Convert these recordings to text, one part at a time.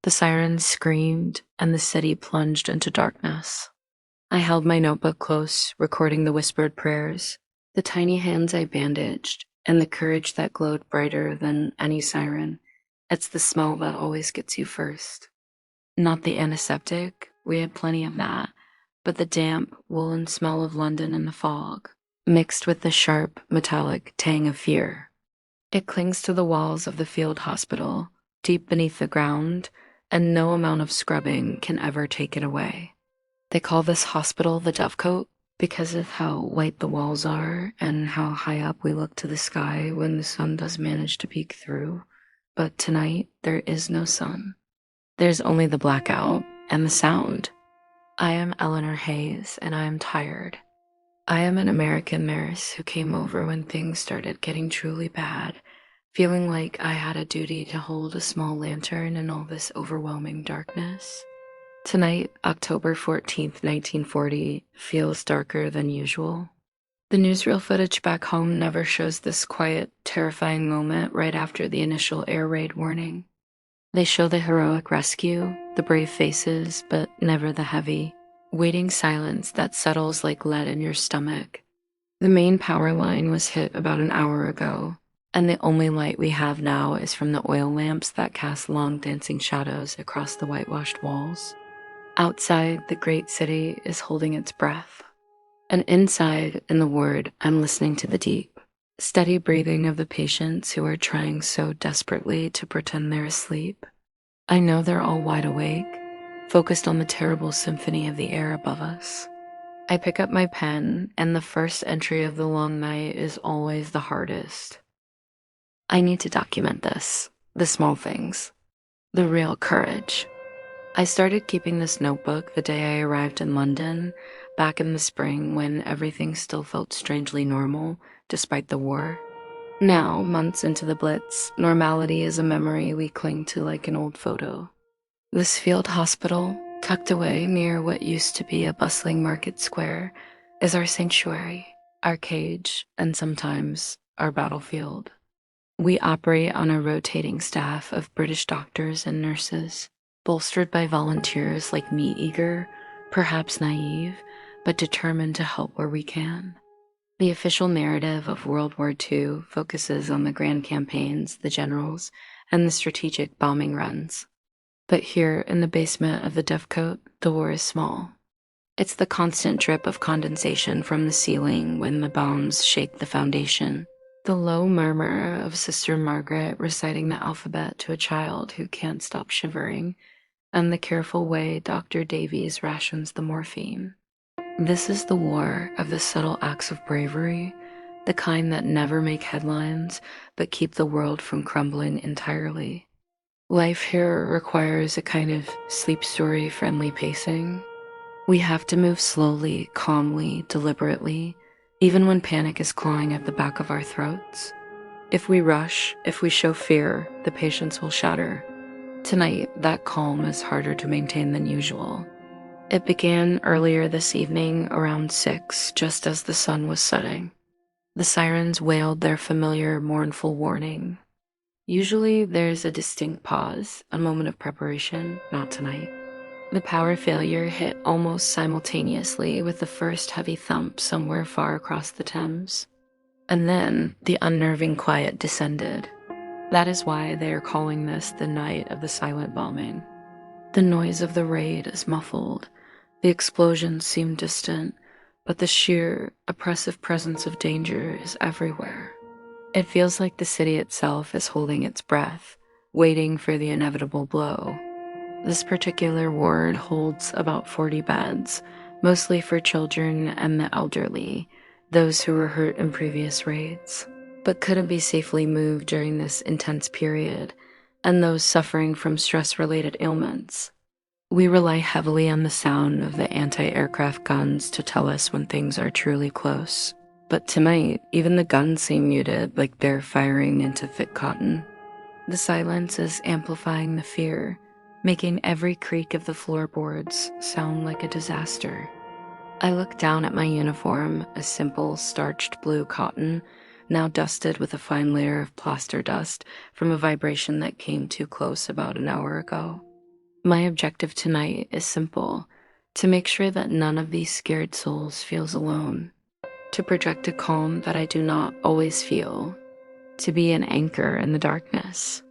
The sirens screamed, and the city plunged into darkness. I held my notebook close, recording the whispered prayers, the tiny hands I bandaged, and the courage that glowed brighter than any siren. It's the smell that always gets you first. Not the antiseptic, we had plenty of that, but the damp, woolen smell of London in the fog, mixed with the sharp, metallic tang of fear. It clings to the walls of the field hospital, deep beneath the ground, and no amount of scrubbing can ever take it away. They call this hospital the Dovecote because of how white the walls are and how high up we look to the sky when the sun does manage to peek through. But tonight, there is no sun. There's only the blackout and the sound. I am Eleanor Hayes, and I am tired. I am an American nurse who came over when things started getting truly bad, feeling like I had a duty to hold a small lantern in all this overwhelming darkness. Tonight, October 14th, 1940, feels darker than usual. The newsreel footage back home never shows this quiet, terrifying moment right after the initial air raid warning. They show the heroic rescue, the brave faces, but never the heavy, waiting silence that settles like lead in your stomach. The main power line was hit about an hour ago, and the only light we have now is from the oil lamps that cast long dancing shadows across the whitewashed walls. Outside, the great city is holding its breath. And inside, in the ward, I'm listening to the deep, steady breathing of the patients who are trying so desperately to pretend they're asleep. I know they're all wide awake, focused on the terrible symphony of the air above us. I pick up my pen, and the first entry of the long night is always the hardest. I need to document this, the small things, the real courage. I started keeping this notebook the day I arrived in London, back in the spring when everything still felt strangely normal, despite the war. Now, months into the Blitz, normality is a memory we cling to like an old photo. This field hospital, tucked away near what used to be a bustling market square, is our sanctuary, our cage, and sometimes our battlefield. We operate on a rotating staff of British doctors and nurses, bolstered by volunteers like me, eager, perhaps naive, but determined to help where we can. The official narrative of World War II focuses on the grand campaigns, the generals, and the strategic bombing runs. But here in the basement of the Dovecote, the war is small. It's the constant drip of condensation from the ceiling when the bombs shake the foundation. The low murmur of Sister Margaret reciting the alphabet to a child who can't stop shivering, and the careful way Dr. Davies rations the morphine. This is the war of the subtle acts of bravery, the kind that never make headlines but keep the world from crumbling entirely. Life here requires a kind of sleep story-friendly pacing. We have to move slowly, calmly, deliberately, even when panic is clawing at the back of our throats. If we rush, if we show fear, the patients will shatter. Tonight, that calm is harder to maintain than usual. It began earlier this evening around 6, just as the sun was setting. The sirens wailed their familiar mournful warning. Usually there's a distinct pause, a moment of preparation, not tonight. The power failure hit almost simultaneously with the first heavy thump somewhere far across the Thames. And then the unnerving quiet descended. That is why they are calling this the night of the silent bombing. The noise of the raid is muffled. The explosions seem distant, but the sheer, oppressive presence of danger is everywhere. It feels like the city itself is holding its breath, waiting for the inevitable blow. This particular ward holds about 40 beds, mostly for children and the elderly, those who were hurt in previous raids, but couldn't be safely moved during this intense period, and those suffering from stress-related ailments. We rely heavily on the sound of the anti-aircraft guns to tell us when things are truly close. But tonight, even the guns seem muted, like they're firing into thick cotton. The silence is amplifying the fear, making every creak of the floorboards sound like a disaster. I look down at my uniform, a simple, starched blue cotton, now dusted with a fine layer of plaster dust from a vibration that came too close about an hour ago. My objective tonight is simple: to make sure that none of these scared souls feels alone, to project a calm that I do not always feel, to be an anchor in the darkness.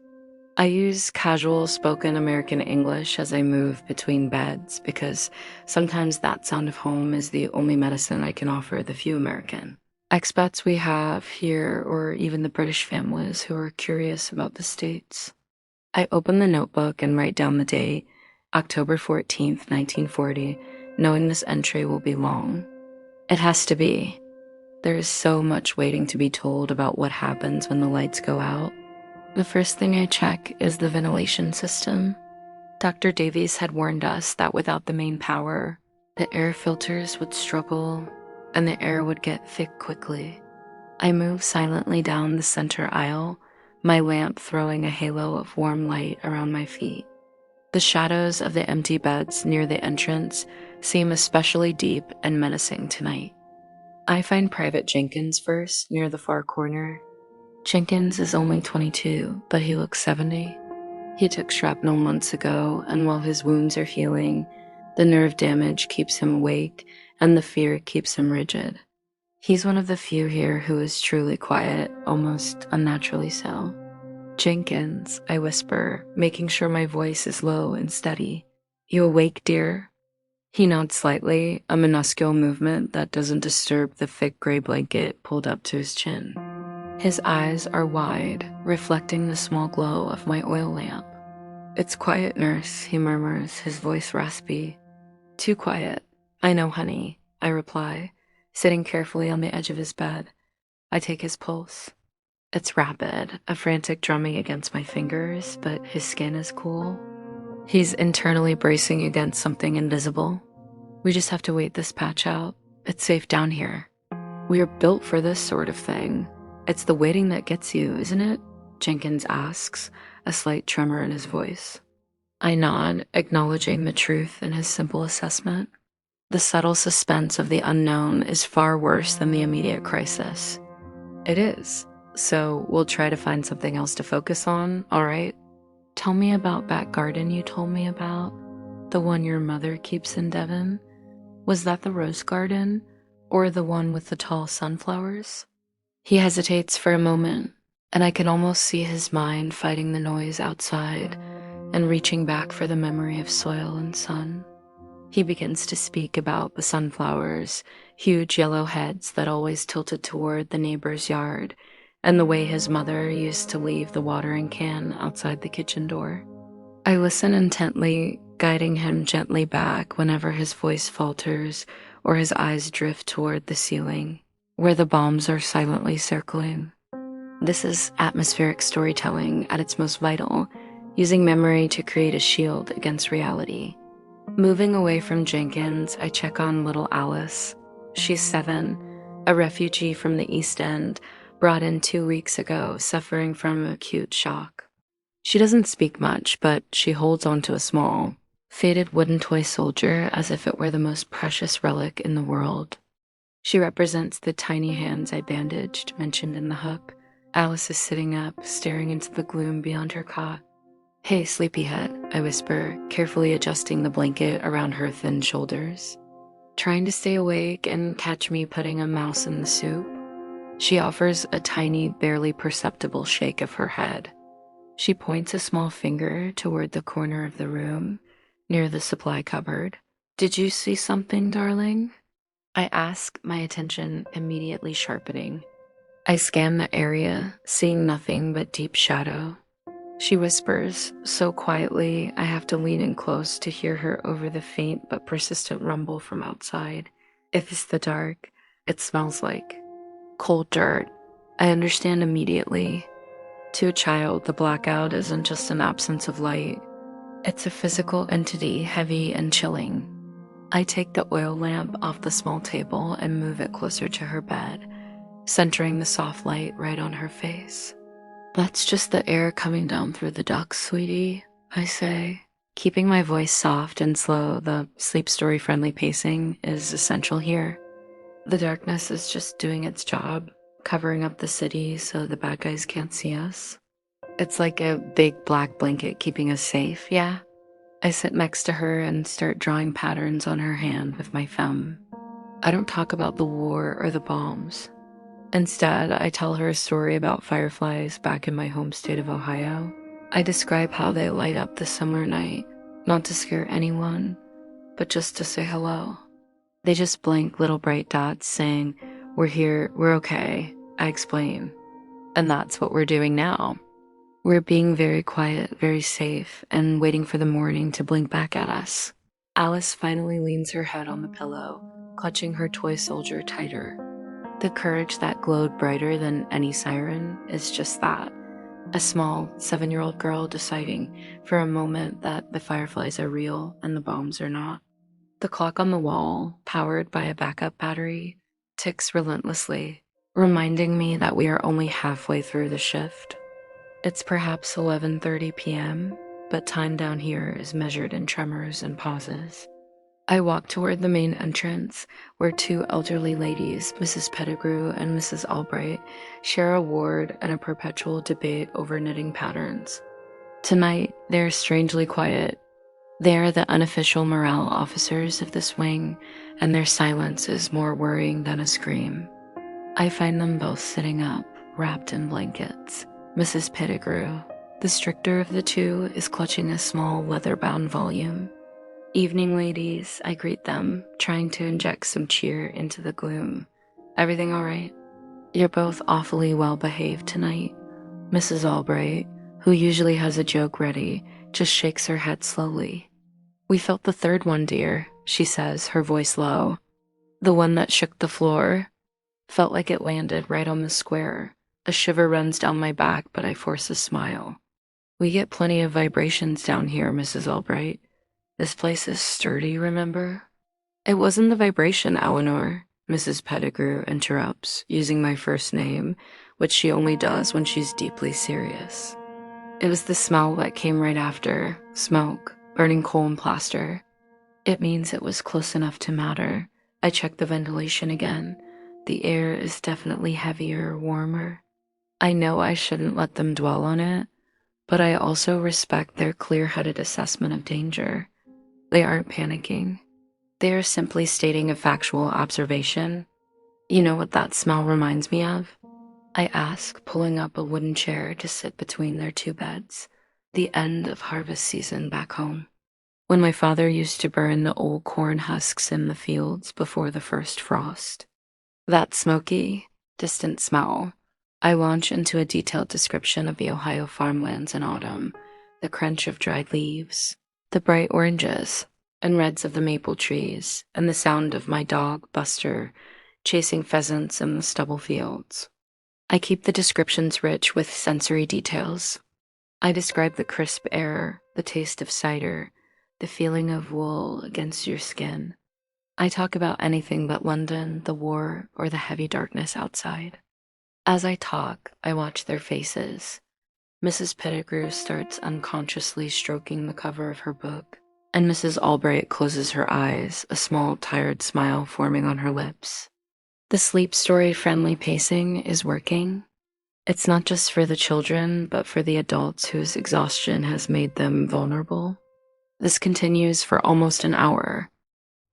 I use casual spoken American English as I move between beds because sometimes that sound of home is the only medicine I can offer the few American expats we have here, or even the British families who are curious about the States. I open the notebook and write down the date, October 14th, 1940, knowing this entry will be long. It has to be. There is so much waiting to be told about what happens when the lights go out. The first thing I check is the ventilation system. Dr. Davies had warned us that without the main power, the air filters would struggle and the air would get thick quickly. I move silently down the center aisle, my lamp throwing a halo of warm light around my feet. The shadows of the empty beds near the entrance seem especially deep and menacing tonight. I find Private Jenkins first, near the far corner. Jenkins is only 22, but he looks 70. He took shrapnel months ago, and while his wounds are healing, the nerve damage keeps him awake, and the fear keeps him rigid. He's one of the few here who is truly quiet, almost unnaturally so. "Jenkins," I whisper, making sure my voice is low and steady. "You awake, dear?" He nods slightly, a minuscule movement that doesn't disturb the thick gray blanket pulled up to his chin. His eyes are wide, reflecting the small glow of my oil lamp. "It's quiet, nurse," he murmurs, his voice raspy. "Too quiet. I know, honey," I reply, sitting carefully on the edge of his bed. I take his pulse. It's rapid, a frantic drumming against my fingers, but his skin is cool. He's internally bracing against something invisible. We just have to wait this patch out. It's safe down here. We are built for this sort of thing. It's the waiting that gets you, isn't it? Jenkins asks, a slight tremor in his voice. I nod, acknowledging the truth in his simple assessment. The subtle suspense of the unknown is far worse than the immediate crisis. It is. So we'll try to find something else to focus on, all right? Tell me about back garden you told me about. The one your mother keeps in Devon. Was that the rose garden, or the one with the tall sunflowers? He hesitates for a moment, and I can almost see his mind fighting the noise outside and reaching back for the memory of soil and sun. He begins to speak about the sunflowers, huge yellow heads that always tilted toward the neighbor's yard, and the way his mother used to leave the watering can outside the kitchen door. I listen intently, guiding him gently back whenever his voice falters or his eyes drift toward the ceiling, where the bombs are silently circling. This is atmospheric storytelling at its most vital, using memory to create a shield against reality. Moving away from Jenkins, I check on little Alice. She's 7, a refugee from the East End, brought in 2 weeks ago, suffering from acute shock. She doesn't speak much, but she holds onto a small, faded wooden toy soldier as if it were the most precious relic in the world. She represents the tiny hands I bandaged, mentioned in the hook. Alice is sitting up, staring into the gloom beyond her cot. "Hey, sleepyhead," I whisper, carefully adjusting the blanket around her thin shoulders. "Trying to stay awake and catch me putting a mouse in the soup?" She offers a tiny, barely perceptible shake of her head. She points a small finger toward the corner of the room, near the supply cupboard. "Did you see something, darling?" I ask, my attention immediately sharpening. I scan the area, seeing nothing but deep shadow. She whispers, so quietly I have to lean in close to hear her over the faint but persistent rumble from outside. If it's the dark, it smells like cold dirt. I understand immediately. To a child, the blackout isn't just an absence of light. It's a physical entity, heavy and chilling. I take the oil lamp off the small table and move it closer to her bed, centering the soft light right on her face. "That's just the air coming down through the ducts, sweetie," I say. Keeping my voice soft and slow, the sleep story-friendly pacing is essential here. The darkness is just doing its job, covering up the city so the bad guys can't see us. It's like a big black blanket keeping us safe, yeah? I sit next to her and start drawing patterns on her hand with my thumb. I don't talk about the war or the bombs. Instead, I tell her a story about fireflies back in my home state of Ohio. I describe how they light up the summer night, not to scare anyone, but just to say hello. They just blink little bright dots saying, "We're here, we're okay," I explain. And that's what we're doing now. We're being very quiet, very safe, and waiting for the morning to blink back at us. Alice finally leans her head on the pillow, clutching her toy soldier tighter. The courage that glowed brighter than any siren is just that. A small 7-year-old girl deciding for a moment that the fireflies are real and the bombs are not. The clock on the wall, powered by a backup battery, ticks relentlessly, reminding me that we are only halfway through the shift. It's perhaps 11:30 p.m., but time down here is measured in tremors and pauses. I walk toward the main entrance, where two elderly ladies, Mrs. Pettigrew and Mrs. Albright, share a ward and a perpetual debate over knitting patterns. Tonight, they're strangely quiet. They are the unofficial morale officers of this wing, and their silence is more worrying than a scream. I find them both sitting up, wrapped in blankets. Mrs. Pettigrew, the stricter of the two, is clutching a small leather-bound volume. "Evening, ladies," I greet them, trying to inject some cheer into the gloom. "Everything all right?" "You're both awfully well-behaved tonight." Mrs. Albright, who usually has a joke ready, just shakes her head slowly. "We felt the third one, dear," she says, her voice low. "The one that shook the floor. Felt like it landed right on the square. A shiver runs down my back, but I force a smile. We get plenty of vibrations down here, Mrs. Albright. This place is sturdy, remember?" "It wasn't the vibration, Eleanor," Mrs. Pettigrew interrupts, using my first name, which she only does when she's deeply serious. "It was the smell that came right after. Smoke, burning coal and plaster. It means it was close enough to matter." I check the ventilation again. The air is definitely heavier, warmer. I know I shouldn't let them dwell on it, but I also respect their clear-headed assessment of danger. They aren't panicking. They are simply stating a factual observation. "You know what that smell reminds me of?" I ask, pulling up a wooden chair to sit between their two beds. "The end of harvest season back home. When my father used to burn the old corn husks in the fields before the first frost. That smoky, distant smell." I launch into a detailed description of the Ohio farmlands in autumn, the crunch of dried leaves, the bright oranges and reds of the maple trees, and the sound of my dog, Buster, chasing pheasants in the stubble fields. I keep the descriptions rich with sensory details. I describe the crisp air, the taste of cider, the feeling of wool against your skin. I talk about anything but London, the war, or the heavy darkness outside. As I talk, I watch their faces. Mrs. Pettigrew starts unconsciously stroking the cover of her book, and Mrs. Albright closes her eyes, a small, tired smile forming on her lips. The sleep story-friendly pacing is working. It's not just for the children, but for the adults whose exhaustion has made them vulnerable. This continues for almost an hour.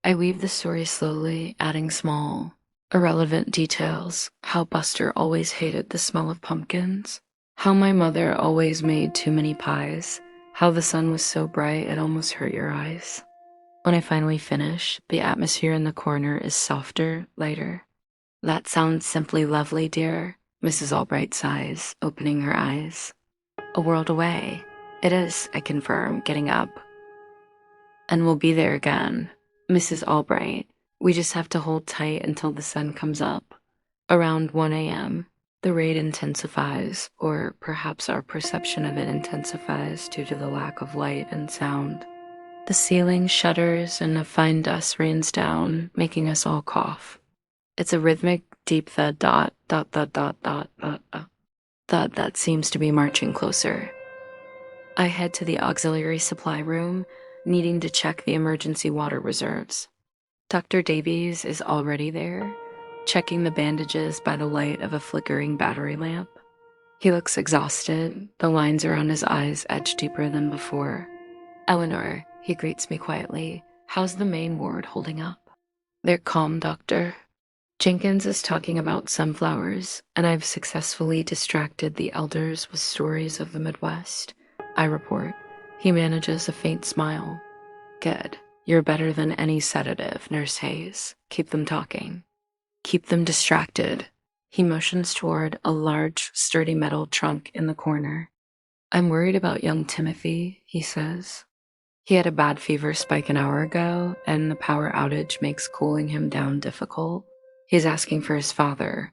I weave the story slowly, adding small, irrelevant details. How Buster always hated the smell of pumpkins. How my mother always made too many pies. How the sun was so bright it almost hurt your eyes. When I finally finish, the atmosphere in the corner is softer, lighter. "That sounds simply lovely, dear," Mrs. Albright sighs, opening her eyes. "A world away." "It is," I confirm, getting up. "And we'll be there again." Mrs. Albright, "We just have to hold tight until the sun comes up." Around 1 a.m., the raid intensifies, or perhaps our perception of it intensifies due to the lack of light and sound. The ceiling shudders and a fine dust rains down, making us all cough. It's a rhythmic, deep thud dot, dot, dot, dot, dot, dot, dot, thud that seems to be marching closer. I head to the auxiliary supply room, needing to check the emergency water reserves. Dr. Davies is already there, checking the bandages by the light of a flickering battery lamp. He looks exhausted, the lines around his eyes etched deeper than before. "Eleanor," He greets me quietly. How's the main ward holding up? They're calm, doctor. Jenkins is talking about sunflowers, and I've successfully distracted the elders with stories of the Midwest. I report. He manages a faint smile. Good. You're better than any sedative, Nurse Hayes. Keep them talking. Keep them distracted. He motions toward a large, sturdy metal trunk in the corner. I'm worried about young Timothy, he says. He had a bad fever spike an hour ago, and the power outage makes cooling him down difficult. He's asking for his father.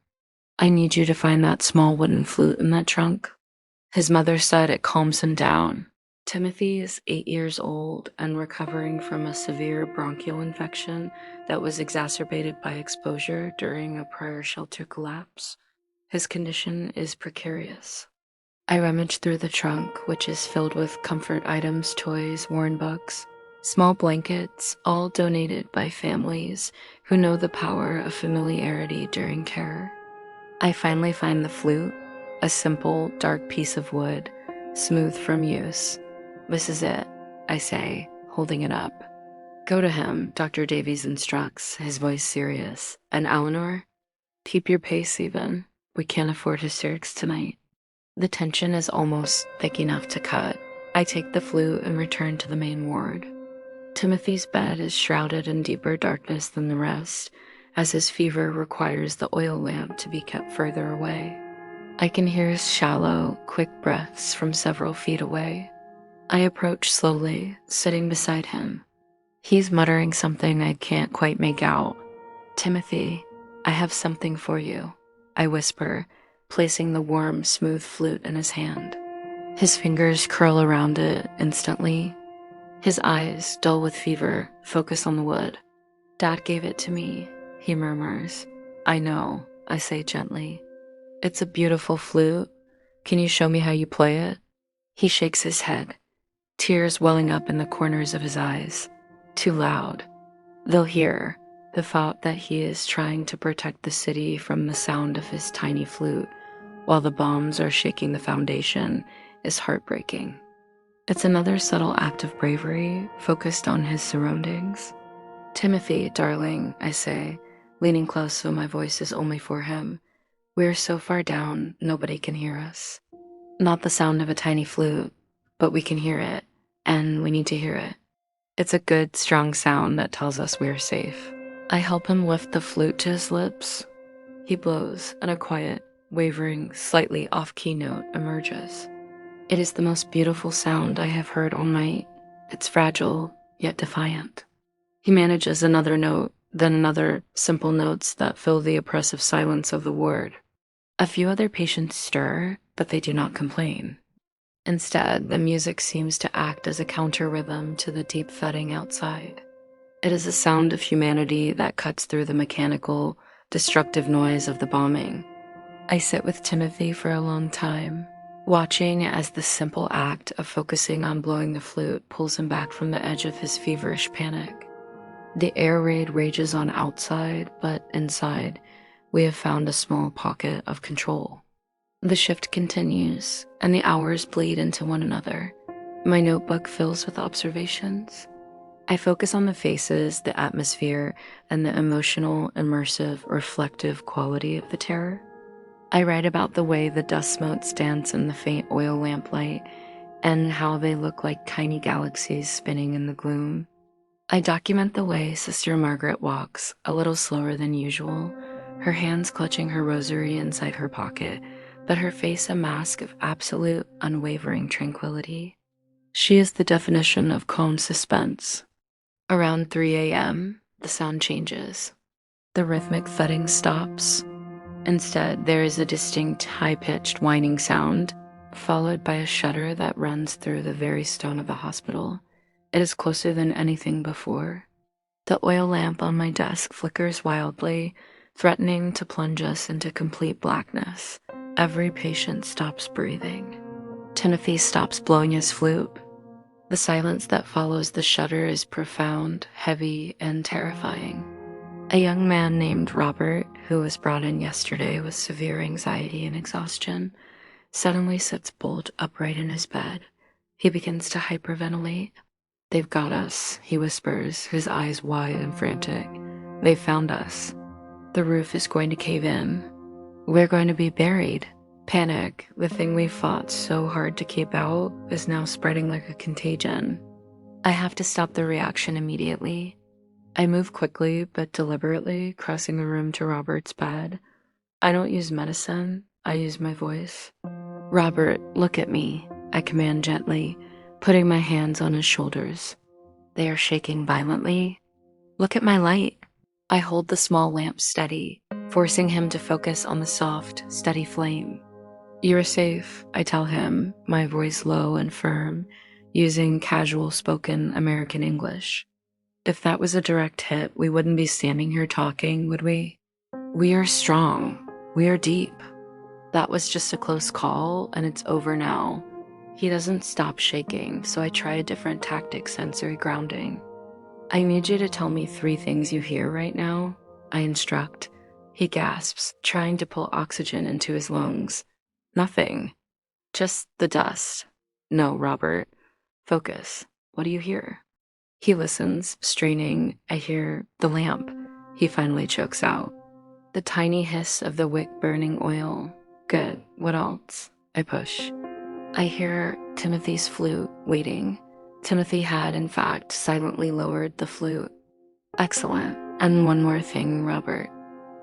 I need you to find that small wooden flute in that trunk. His mother said it calms him down. Timothy is 8 years old and recovering from a severe bronchial infection that was exacerbated by exposure during a prior shelter collapse. His condition is precarious. I rummage through the trunk, which is filled with comfort items, toys, worn books, small blankets, all donated by families who know the power of familiarity during care. I finally find the flute, a simple, dark piece of wood, smooth from use. This is it, I say, holding it up. Go to him, Dr. Davies instructs, his voice serious. And Eleanor? Keep your pace even. We can't afford hysterics tonight. The tension is almost thick enough to cut. I take the flute and return to the main ward. Timothy's bed is shrouded in deeper darkness than the rest, as his fever requires the oil lamp to be kept further away. I can hear his shallow, quick breaths from several feet away. I approach slowly, sitting beside him. He's muttering something I can't quite make out. Timothy, I have something for you, I whisper, placing the warm, smooth flute in his hand. His fingers curl around it instantly. His eyes, dull with fever, focus on the wood. Dad gave it to me, he murmurs. I know, I say gently. It's a beautiful flute. Can you show me how you play it? He shakes his head, tears welling up in the corners of his eyes. Too loud. They'll hear. The thought that he is trying to protect the city from the sound of his tiny flute while the bombs are shaking the foundation is heartbreaking. It's another subtle act of bravery focused on his surroundings. Timothy, darling, I say, leaning close so my voice is only for him. We're so far down, nobody can hear us. Not the sound of a tiny flute, but we can hear it, and we need to hear it. It's a good, strong sound that tells us we're safe. I help him lift the flute to his lips. He blows, and a quiet, wavering, slightly off-key note emerges. It is the most beautiful sound I have heard all night. It's fragile, yet defiant. He manages another note, then another, simple notes that fill the oppressive silence of the ward. A few other patients stir, but they do not complain. Instead, the music seems to act as a counter-rhythm to the deep thudding outside. It is a sound of humanity that cuts through the mechanical, destructive noise of the bombing. I sit with Timothy for a long time, watching as the simple act of focusing on blowing the flute pulls him back from the edge of his feverish panic. The air raid rages on outside, but inside, we have found a small pocket of control. The shift continues, and the hours bleed into one another. My notebook fills with observations. I focus on the faces, the atmosphere, and the emotional, immersive, reflective quality of the terror. I write about the way the dust motes dance in the faint oil lamplight and how they look like tiny galaxies spinning in the gloom. I document the way Sister Margaret walks, a little slower than usual, her hands clutching her rosary inside her pocket, but her face a mask of absolute, unwavering tranquility. She is the definition of calm suspense. Around 3 a.m., the sound changes. The rhythmic thudding stops. Instead, there is a distinct, high-pitched whining sound, followed by a shudder that runs through the very stone of the hospital. It is closer than anything before. The oil lamp on my desk flickers wildly, threatening to plunge us into complete blackness. Every patient stops breathing. Timothy stops blowing his flute. The silence that follows the shudder is profound, heavy, and terrifying. A young man named Robert, who was brought in yesterday with severe anxiety and exhaustion, suddenly sits bolt upright in his bed. He begins to hyperventilate. "They've got us," he whispers, his eyes wide and frantic. "They found us. The roof is going to cave in. We're going to be buried." Panic, the thing we fought so hard to keep out, is now spreading like a contagion. I have to stop the reaction immediately. I move quickly but deliberately, crossing the room to Robert's bed. I don't use medicine, I use my voice. "Robert, look at me," I command gently, putting my hands on his shoulders. They are shaking violently. "Look at my light." I hold the small lamp steady, forcing him to focus on the soft, steady flame. "You're safe," I tell him, my voice low and firm, using casual spoken American English. If that was a direct hit, we wouldn't be standing here talking, would we? We are strong. We are deep. That was just a close call, and it's over now. He doesn't stop shaking, so I try a different tactic, sensory grounding. "I need you to tell me 3 things you hear right now," I instruct. He gasps, trying to pull oxygen into his lungs. "Nothing. Just the dust." "No, Robert. Focus. What do you hear?" He listens, straining. I hear the lamp. He finally chokes out. The tiny hiss of the wick burning oil. "Good. What else?" I push. I hear Timothy's flute waiting. Timothy had, in fact, silently lowered the flute. "Excellent. And one more thing, Robert.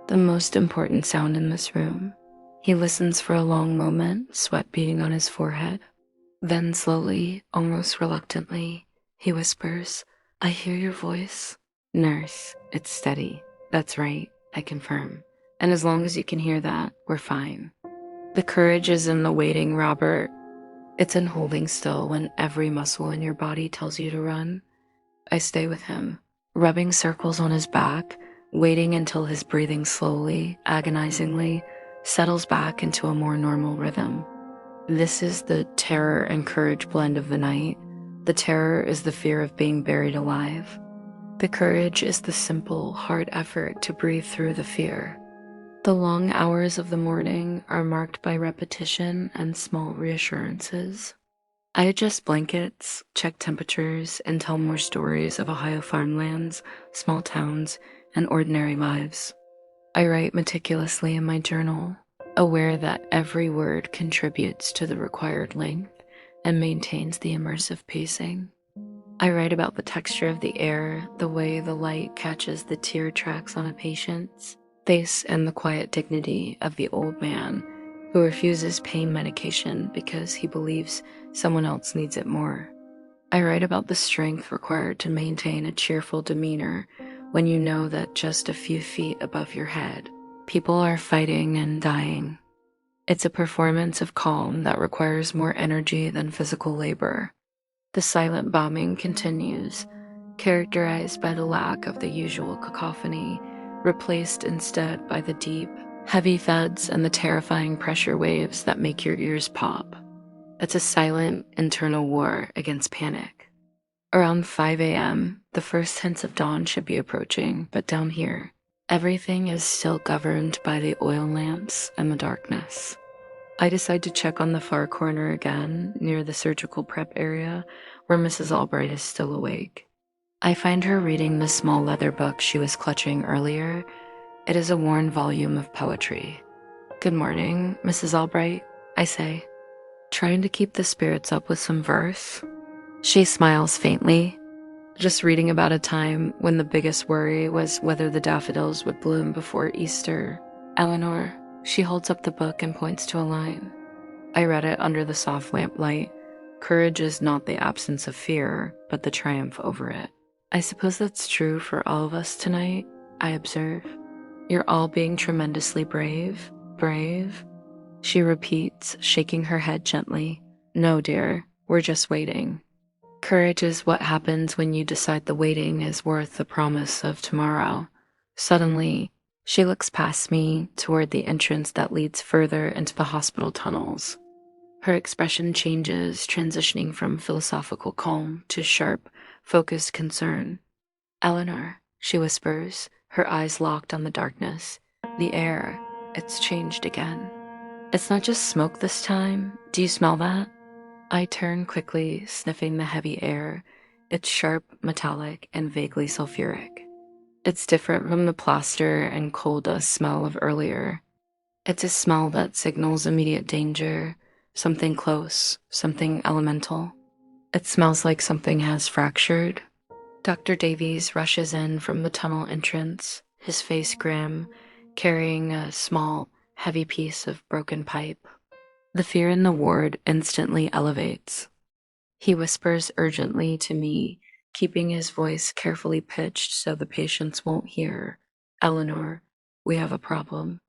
The most important sound in this room." He listens for a long moment, sweat beading on his forehead. Then slowly, almost reluctantly, he whispers, "I hear your voice." "Nurse, it's steady." "That's right," I confirm. "And as long as you can hear that, we're fine." The courage is in the waiting, Robert. It's in holding still when every muscle in your body tells you to run. I stay with him, rubbing circles on his back, waiting until his breathing slowly, agonizingly, settles back into a more normal rhythm. This is the terror and courage blend of the night. The terror is the fear of being buried alive. The courage is the simple, hard effort to breathe through the fear. The long hours of the morning are marked by repetition and small reassurances. I adjust blankets, check temperatures, and tell more stories of Ohio farmlands, small towns, and ordinary lives. I write meticulously in my journal, aware that every word contributes to the required length and maintains the immersive pacing. I write about the texture of the air, the way the light catches the tear tracks on a patient's face, and the quiet dignity of the old man who refuses pain medication because he believes someone else needs it more. I write about the strength required to maintain a cheerful demeanor when you know that just a few feet above your head, people are fighting and dying. It's a performance of calm that requires more energy than physical labor. The silent bombing continues, characterized by the lack of the usual cacophony, replaced instead by the deep, heavy thuds and the terrifying pressure waves that make your ears pop. It's a silent, internal war against panic. Around 5 a.m., the first hints of dawn should be approaching, but down here, everything is still governed by the oil lamps and the darkness. I decide to check on the far corner again, near the surgical prep area, where Mrs. Albright is still awake. I find her reading the small leather book she was clutching earlier. It is a worn volume of poetry. "Good morning, Mrs. Albright," I say, trying to keep the spirits up with some verse. She smiles faintly, just reading about a time when the biggest worry was whether the daffodils would bloom before Easter. "Eleanor," she holds up the book and points to a line. I read it under the soft lamplight. Courage is not the absence of fear, but the triumph over it. "I suppose that's true for all of us tonight," I observe. "You're all being tremendously brave." "Brave?" she repeats, shaking her head gently. "No, dear, we're just waiting." Courage is what happens when you decide the waiting is worth the promise of tomorrow. Suddenly, she looks past me toward the entrance that leads further into the hospital tunnels. Her expression changes, transitioning from philosophical calm to sharp, focused concern. "Eleanor," she whispers, her eyes locked on the darkness. "The air, it's changed again. It's not just smoke this time. Do you smell that?" I turn quickly, sniffing the heavy air. It's sharp, metallic, and vaguely sulfuric. It's different from the plaster and coal dust smell of earlier. It's a smell that signals immediate danger, something close, something elemental. It smells like something has fractured. Dr. Davies rushes in from the tunnel entrance, his face grim, carrying a small, heavy piece of broken pipe. The fear in the ward instantly elevates. He whispers urgently to me, keeping his voice carefully pitched so the patients won't hear. "Eleanor, we have a problem."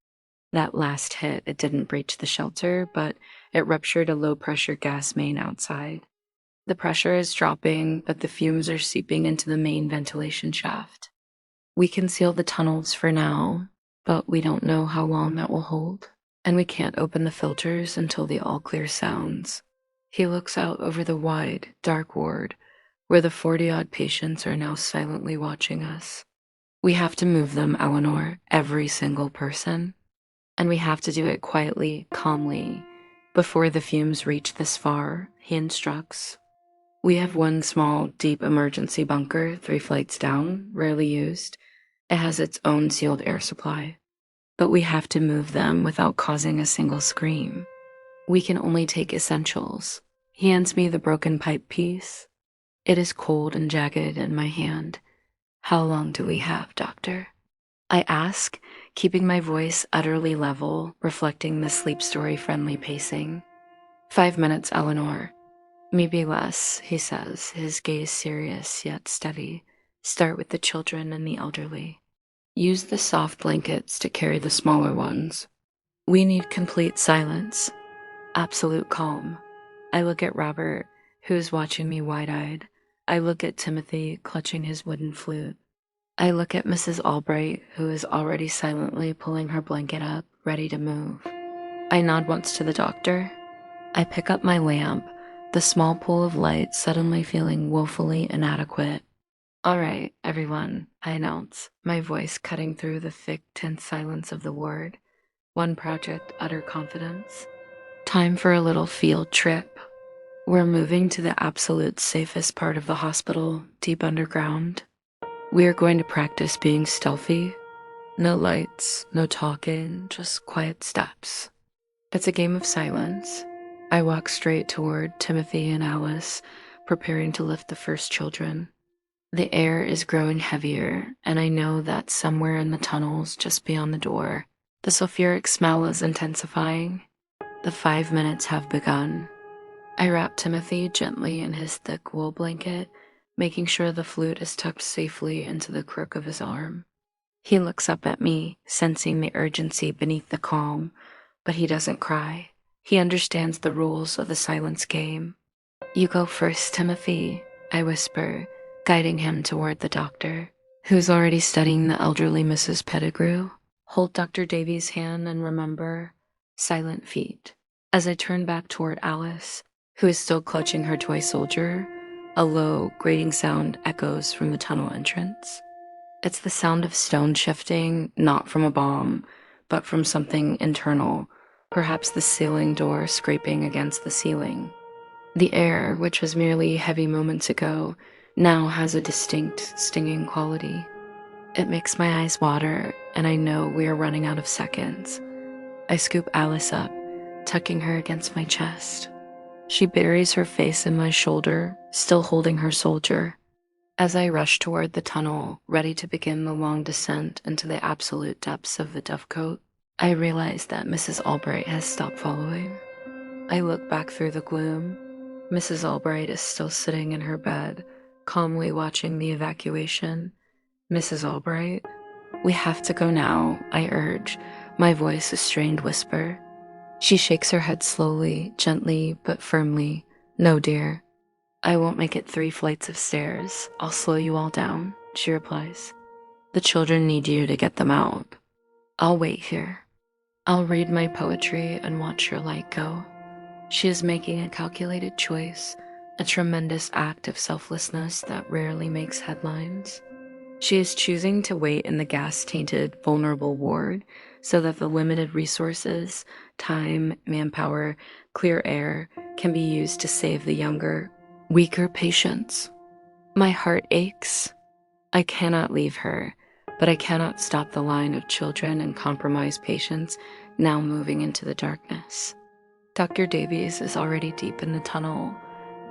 That last hit, it didn't breach the shelter, but it ruptured a low-pressure gas main outside. The pressure is dropping, but the fumes are seeping into the main ventilation shaft. We can seal the tunnels for now, but we don't know how long that will hold. And we can't open the filters until the all-clear sounds. He looks out over the wide, dark ward, where the 40-odd patients are now silently watching us. We have to move them, Eleanor, every single person. And we have to do it quietly, calmly. Before the fumes reach this far, he instructs. We have one small, deep emergency bunker 3 flights down, rarely used. It has its own sealed air supply. But we have to move them without causing a single scream. We can only take essentials. He hands me the broken pipe piece. It is cold and jagged in my hand. How long do we have, doctor? I ask, keeping my voice utterly level, reflecting the sleep story-friendly pacing. 5 minutes, Eleanor. Maybe less, he says, his gaze serious yet steady. Start with the children and the elderly. Use the soft blankets to carry the smaller ones. We need complete silence, absolute calm. I look at Robert, who is watching me wide-eyed. I look at Timothy, clutching his wooden flute. I look at Mrs. Albright, who is already silently pulling her blanket up, ready to move. I nod once to the doctor. I pick up my lamp, the small pool of light suddenly feeling woefully inadequate. "All right, everyone," I announce, my voice cutting through the thick, tense silence of the ward. One project, utter confidence. Time for a little field trip. We're moving to the absolute safest part of the hospital, deep underground. We are going to practice being stealthy. No lights, no talking, just quiet steps. It's a game of silence. I walk straight toward Timothy and Alice, preparing to lift the first children. The air is growing heavier, and I know that somewhere in the tunnels just beyond the door, the sulfuric smell is intensifying. The 5 minutes have begun. I wrap Timothy gently in his thick wool blanket, making sure the flute is tucked safely into the crook of his arm. He looks up at me, sensing the urgency beneath the calm, but he doesn't cry. He understands the rules of the silence game. "You go first, Timothy," I whisper, guiding him toward the doctor, who's already studying the elderly Mrs. Pettigrew. Hold Dr. Davies' hand and remember, silent feet. As I turn back toward Alice, who is still clutching her toy soldier, a low, grating sound echoes from the tunnel entrance. It's the sound of stone shifting, not from a bomb, but from something internal, perhaps the ceiling door scraping against the ceiling. The air, which was merely heavy moments ago, now has a distinct, stinging quality. It makes my eyes water, and I know we are running out of seconds. I scoop Alice up, tucking her against my chest. She buries her face in my shoulder, still holding her soldier. As I rush toward the tunnel, ready to begin the long descent into the absolute depths of the dovecote, I realize that Mrs. Albright has stopped following. I look back through the gloom. Mrs. Albright is still sitting in her bed, calmly watching the evacuation. "Mrs. Albright, we have to go now," I urge, my voice a strained whisper. She shakes her head slowly, gently, but firmly. "No, dear. I won't make it 3 flights of stairs. I'll slow you all down," she replies. "The children need you to get them out. I'll wait here. I'll read my poetry and watch your light go." She is making a calculated choice, a tremendous act of selflessness that rarely makes headlines. She is choosing to wait in the gas-tainted, vulnerable ward so that the limited resources, time, manpower, clear air, can be used to save the younger, weaker patients. My heart aches. I cannot leave her, but I cannot stop the line of children and compromised patients now moving into the darkness. Dr. Davies is already deep in the tunnel,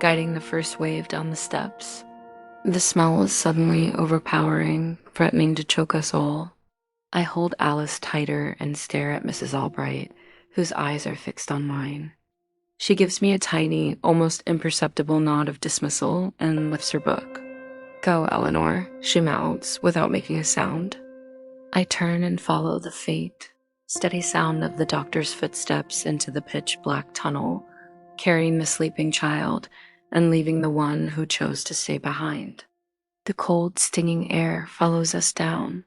guiding the first wave down the steps. The smell is suddenly overpowering, threatening to choke us all. I hold Alice tighter and stare at Mrs. Albright, whose eyes are fixed on mine. She gives me a tiny, almost imperceptible nod of dismissal and lifts her book. "Go, Eleanor," she mouths without making a sound. I turn and follow the faint, steady sound of the doctor's footsteps into the pitch-black tunnel, carrying the sleeping child and leaving the one who chose to stay behind. The cold, stinging air follows us down.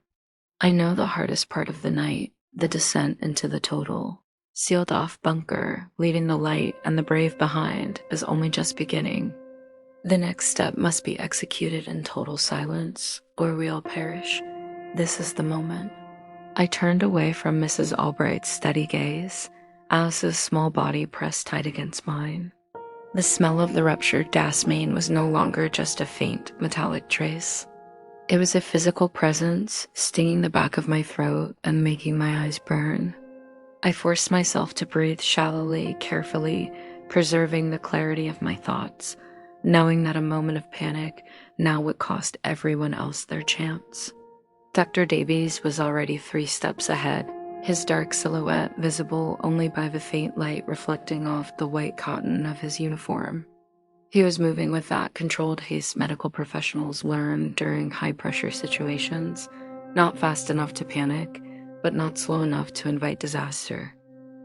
I know the hardest part of the night, the descent into the total, sealed-off bunker, leaving the light and the brave behind, is only just beginning. The next step must be executed in total silence, or we'll perish. This is the moment. I turned away from Mrs. Albright's steady gaze, Alice's small body pressed tight against mine. The smell of the ruptured gas main was no longer just a faint, metallic trace. It was a physical presence, stinging the back of my throat and making my eyes burn. I forced myself to breathe shallowly, carefully, preserving the clarity of my thoughts, knowing that a moment of panic now would cost everyone else their chance. Dr. Davies was already 3 steps ahead, his dark silhouette visible only by the faint light reflecting off the white cotton of his uniform. He was moving with that controlled haste medical professionals learn during high-pressure situations, not fast enough to panic, but not slow enough to invite disaster.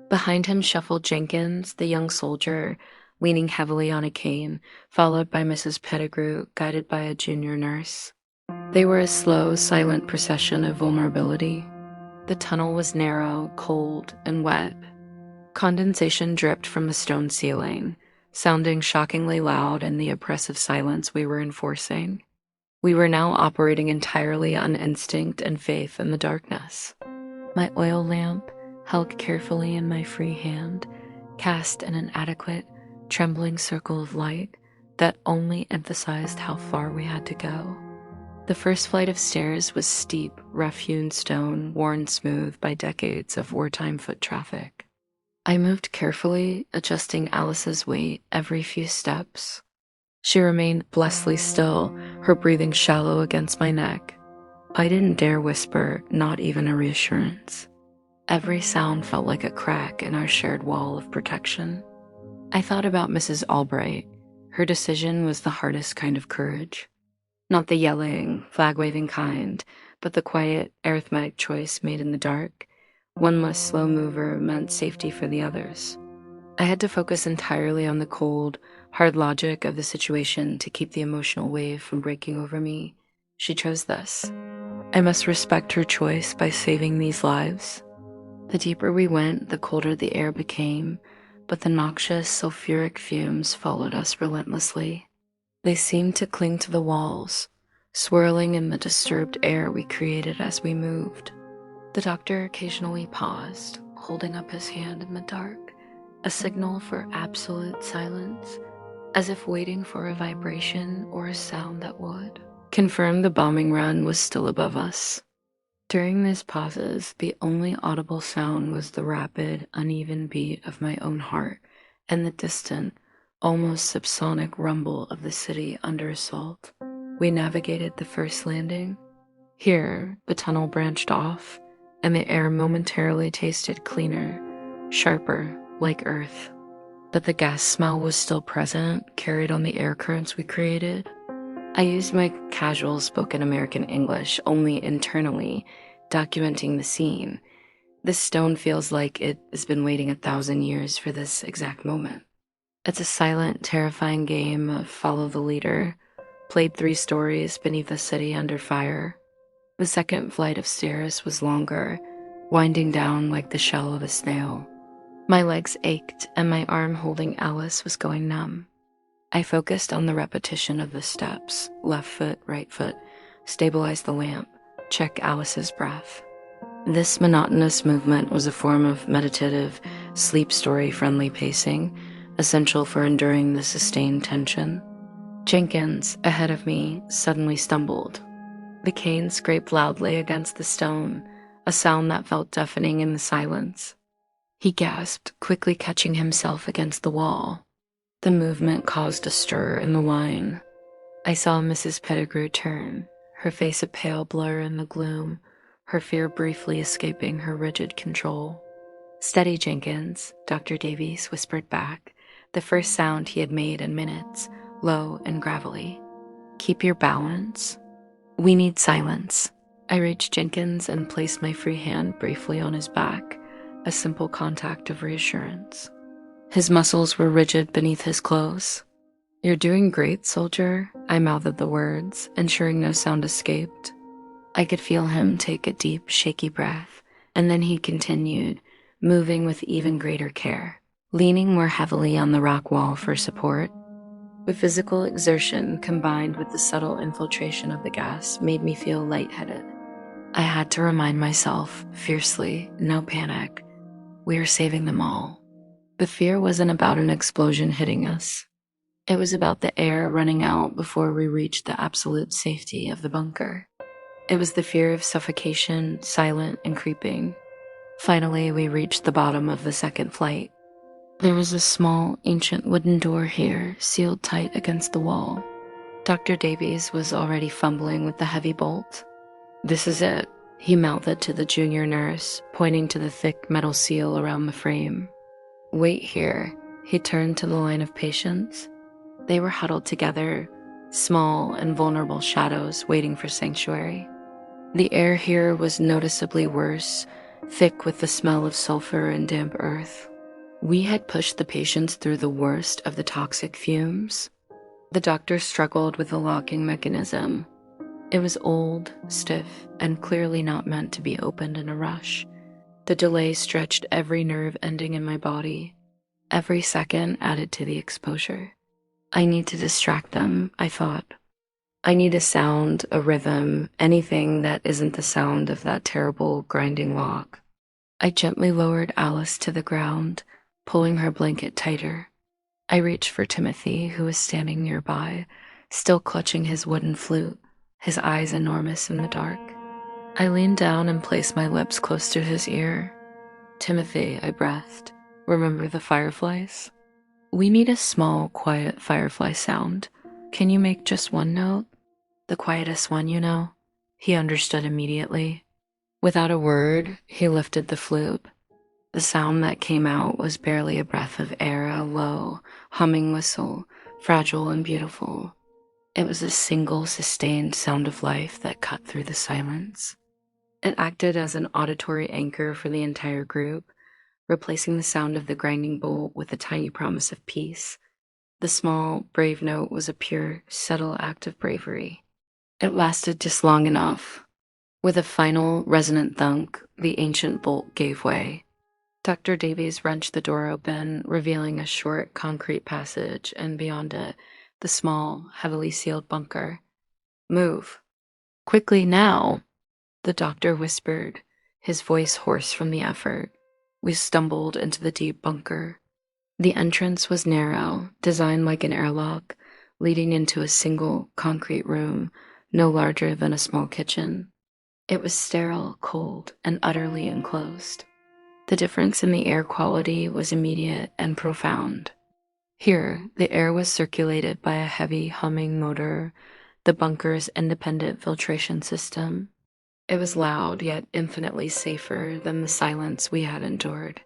Behind him shuffled Jenkins, the young soldier, leaning heavily on a cane, followed by Mrs. Pettigrew, guided by a junior nurse. They were a slow, silent procession of vulnerability. The tunnel was narrow, cold, and wet. Condensation dripped from the stone ceiling, sounding shockingly loud in the oppressive silence we were enforcing. We were now operating entirely on instinct and faith in the darkness. My oil lamp, held carefully in my free hand, cast an inadequate, trembling circle of light that only emphasized how far we had to go. The first flight of stairs was steep, rough-hewn stone, worn smooth by decades of wartime foot traffic. I moved carefully, adjusting Alice's weight every few steps. She remained blessedly still, her breathing shallow against my neck. I didn't dare whisper, not even a reassurance. Every sound felt like a crack in our shared wall of protection. I thought about Mrs. Albright. Her decision was the hardest kind of courage. Not the yelling, flag-waving kind, but the quiet, arithmetic choice made in the dark. One less slow mover meant safety for the others. I had to focus entirely on the cold, hard logic of the situation to keep the emotional wave from breaking over me. She chose this. I must respect her choice by saving these lives. The deeper we went, the colder the air became, but the noxious, sulfuric fumes followed us relentlessly. They seemed to cling to the walls, swirling in the disturbed air we created as we moved. The doctor occasionally paused, holding up his hand in the dark, a signal for absolute silence, as if waiting for a vibration or a sound that would confirm the bombing run was still above us. During these pauses, the only audible sound was the rapid, uneven beat of my own heart and the distant, almost subsonic rumble of the city under assault. We navigated the first landing. Here, the tunnel branched off, and the air momentarily tasted cleaner, sharper, like earth. But the gas smell was still present, carried on the air currents we created. I used my casual spoken American English only internally, documenting the scene. This stone feels like it has been waiting 1,000 years for this exact moment. It's a silent, terrifying game of follow the leader, played 3 stories beneath the city under fire. The second flight of stairs was longer, winding down like the shell of a snail. My legs ached, and my arm holding Alice was going numb. I focused on the repetition of the steps, left foot, right foot, stabilize the lamp, check Alice's breath. This monotonous movement was a form of meditative, sleep story-friendly pacing, essential for enduring the sustained tension. Jenkins, ahead of me, suddenly stumbled. The cane scraped loudly against the stone, a sound that felt deafening in the silence. He gasped, quickly catching himself against the wall. The movement caused a stir in the line. I saw Mrs. Pettigrew turn, her face a pale blur in the gloom, her fear briefly escaping her rigid control. "Steady, Jenkins," Dr. Davies whispered back, the first sound he had made in minutes, low and gravelly. "Keep your balance. We need silence." I reached Jenkins and placed my free hand briefly on his back, a simple contact of reassurance. His muscles were rigid beneath his clothes. "You're doing great, soldier," I mouthed the words, ensuring no sound escaped. I could feel him take a deep, shaky breath, and then he continued, moving with even greater care, leaning more heavily on the rock wall for support. The physical exertion combined with the subtle infiltration of the gas made me feel lightheaded. I had to remind myself, fiercely, no panic. We are saving them all. The fear wasn't about an explosion hitting us. It was about the air running out before we reached the absolute safety of the bunker. It was the fear of suffocation, silent and creeping. Finally, we reached the bottom of the second flight. There was a small, ancient wooden door here, sealed tight against the wall. Dr. Davies was already fumbling with the heavy bolt. "This is it," he mouthed to the junior nurse, pointing to the thick metal seal around the frame. "Wait here." He turned to the line of patients. They were huddled together, small and vulnerable shadows waiting for sanctuary. The air here was noticeably worse, thick with the smell of sulfur and damp earth. We had pushed the patients through the worst of the toxic fumes. The doctor struggled with the locking mechanism. It was old, stiff, and clearly not meant to be opened in a rush. The delay stretched every nerve ending in my body. Every second added to the exposure. I need to distract them, I thought. I need a sound, a rhythm, anything that isn't the sound of that terrible grinding lock. I gently lowered Alice to the ground, pulling her blanket tighter. I reached for Timothy, who was standing nearby, still clutching his wooden flute, his eyes enormous in the dark. I leaned down and placed my lips close to his ear. "Timothy," I breathed, "remember the fireflies? We need a small, quiet firefly sound. Can you make just one note? The quietest one, you know?" He understood immediately. Without a word, he lifted the flute. The sound that came out was barely a breath of air, a low, humming whistle, fragile and beautiful. It was a single, sustained sound of life that cut through the silence. It acted as an auditory anchor for the entire group, replacing the sound of the grinding bolt with a tiny promise of peace. The small, brave note was a pure, subtle act of bravery. It lasted just long enough. With a final, resonant thunk, the ancient bolt gave way. Dr. Davies wrenched the door open, revealing a short concrete passage, and beyond it, the small, heavily sealed bunker. "Move. Quickly now," the doctor whispered, his voice hoarse from the effort. We stumbled into the deep bunker. The entrance was narrow, designed like an airlock, leading into a single concrete room, no larger than a small kitchen. It was sterile, cold, and utterly enclosed. The difference in the air quality was immediate and profound. Here, the air was circulated by a heavy, humming motor, the bunker's independent filtration system. It was loud, yet infinitely safer than the silence we had endured.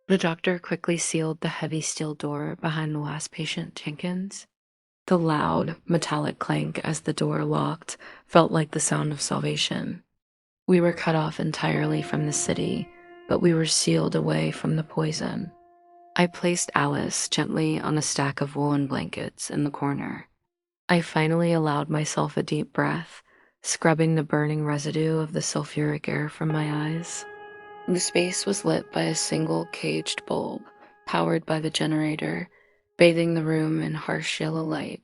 The doctor quickly sealed the heavy steel door behind the last patient, Jenkins. The loud, metallic clank as the door locked felt like the sound of salvation. We were cut off entirely from the city, but we were sealed away from the poison. I placed Alice gently on a stack of woolen blankets in the corner. I finally allowed myself a deep breath, scrubbing the burning residue of the sulfuric air from my eyes. The space was lit by a single caged bulb, powered by the generator, bathing the room in harsh yellow light.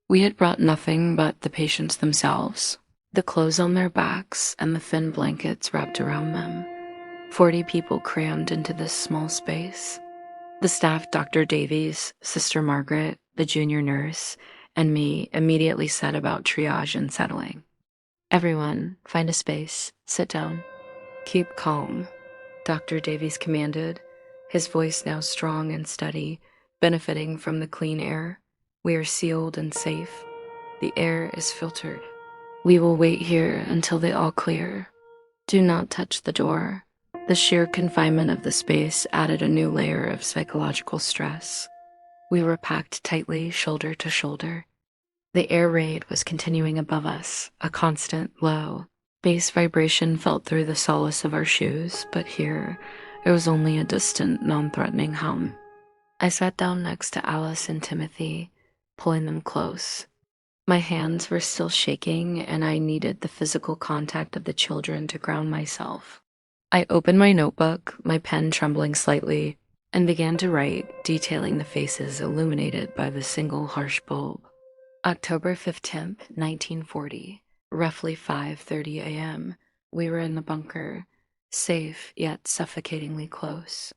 We had brought nothing but the patients themselves, the clothes on their backs and the thin blankets wrapped around them. 40 people crammed into this small space. The staff, Dr. Davies, Sister Margaret, the junior nurse, and me immediately set about triage and settling. "Everyone, find a space, sit down. Keep calm," Dr. Davies commanded, his voice now strong and steady, benefiting from the clean air. "We are sealed and safe. The air is filtered. We will wait here until they all clear. Do not touch the door." The sheer confinement of the space added a new layer of psychological stress. We were packed tightly, shoulder to shoulder. The air raid was continuing above us, a constant, low, bass vibration felt through the solace of our shoes, but here it was only a distant, non-threatening hum. I sat down next to Alice and Timothy, pulling them close. My hands were still shaking, and I needed the physical contact of the children to ground myself. I opened my notebook, my pen trembling slightly, and began to write, detailing the faces illuminated by the single harsh bulb. October 15th, 1940, roughly 5:30 a.m. We were in the bunker, safe yet suffocatingly close.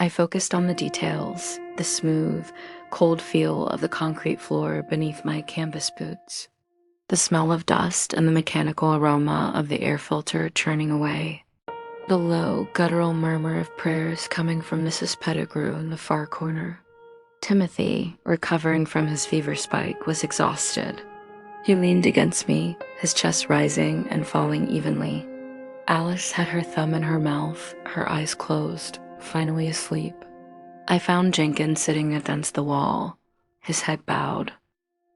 I focused on the details, the smooth, cold feel of the concrete floor beneath my canvas boots, the smell of dust and the mechanical aroma of the air filter churning away, the low, guttural murmur of prayers coming from Mrs. Pettigrew in the far corner. Timothy, recovering from his fever spike, was exhausted. He leaned against me, his chest rising and falling evenly. Alice had her thumb in her mouth, her eyes closed, finally asleep. I found Jenkins sitting against the wall, his head bowed.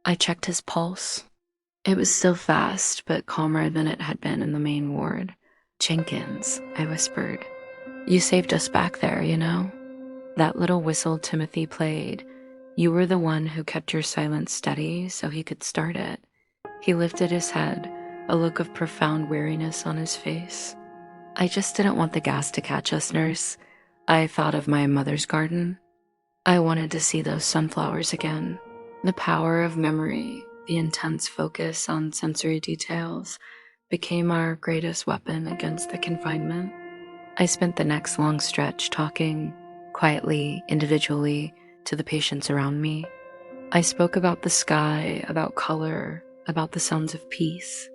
I checked his pulse. It was still fast, but calmer than it had been in the main ward. "Jenkins," I whispered. "You saved us back there, you know? That little whistle Timothy played, you were the one who kept your silence steady so he could start it." He lifted his head, a look of profound weariness on his face. "I just didn't want the gas to catch us, nurse. I thought of my mother's garden. I wanted to see those sunflowers again." The power of memory, the intense focus on sensory details, became our greatest weapon against the confinement. I spent the next long stretch talking, quietly, individually, to the patients around me. I spoke about the sky, about color, about the sounds of peace.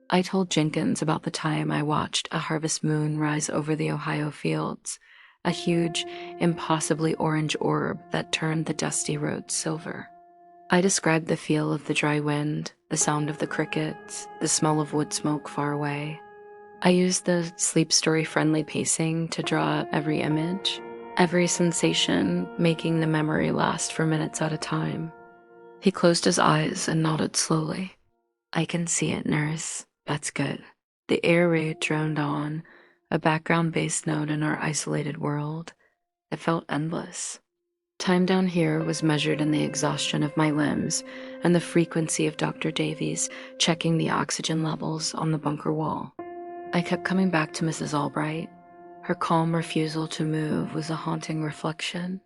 I told Jenkins about the time I watched a harvest moon rise over the Ohio fields, a huge, impossibly orange orb that turned the dusty roads silver. I described the feel of the dry wind, the sound of the crickets, the smell of wood smoke far away. I used the sleep story-friendly pacing to draw every image, every sensation, making the memory last for minutes at a time. He closed his eyes and nodded slowly. "I can see it, nurse. That's good." The air raid droned on, a background bass note in our isolated world. It felt endless. Time down here was measured in the exhaustion of my limbs and the frequency of Dr. Davies checking the oxygen levels on the bunker wall. I kept coming back to Mrs. Albright. Her calm refusal to move was a haunting reflection.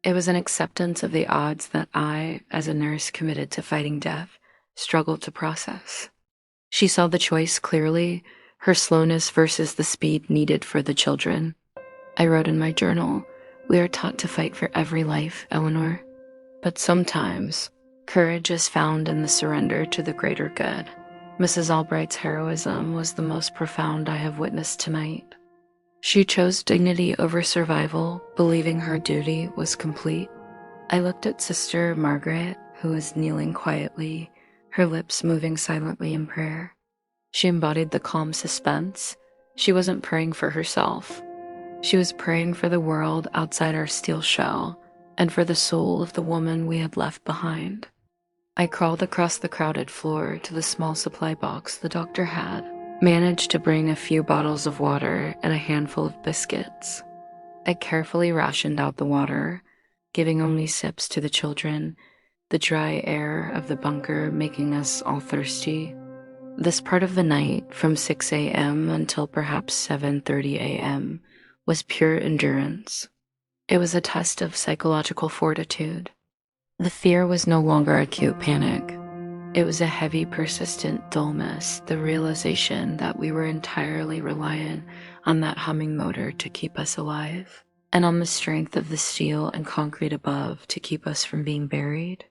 It was an acceptance of the odds that I, as a nurse committed to fighting death, struggled to process. She saw the choice clearly, her slowness versus the speed needed for the children. I wrote in my journal, "We are taught to fight for every life, Eleanor. But sometimes, courage is found in the surrender to the greater good." Mrs. Albright's heroism was the most profound I have witnessed tonight. She chose dignity over survival, believing her duty was complete. I looked at Sister Margaret, who was kneeling quietly, her lips moving silently in prayer. She embodied the calm suspense. She wasn't praying for herself. She was praying for the world outside our steel shell and for the soul of the woman we had left behind. I crawled across the crowded floor to the small supply box the doctor had, managed to bring a few bottles of water and a handful of biscuits. I carefully rationed out the water, giving only sips to the children, the dry air of the bunker making us all thirsty. This part of the night, from 6 a.m. until perhaps 7:30 a.m., was pure endurance. It was a test of psychological fortitude. The fear was no longer acute panic. It was a heavy, persistent dullness, the realization that we were entirely reliant on that humming motor to keep us alive, and on the strength of the steel and concrete above to keep us from being buried.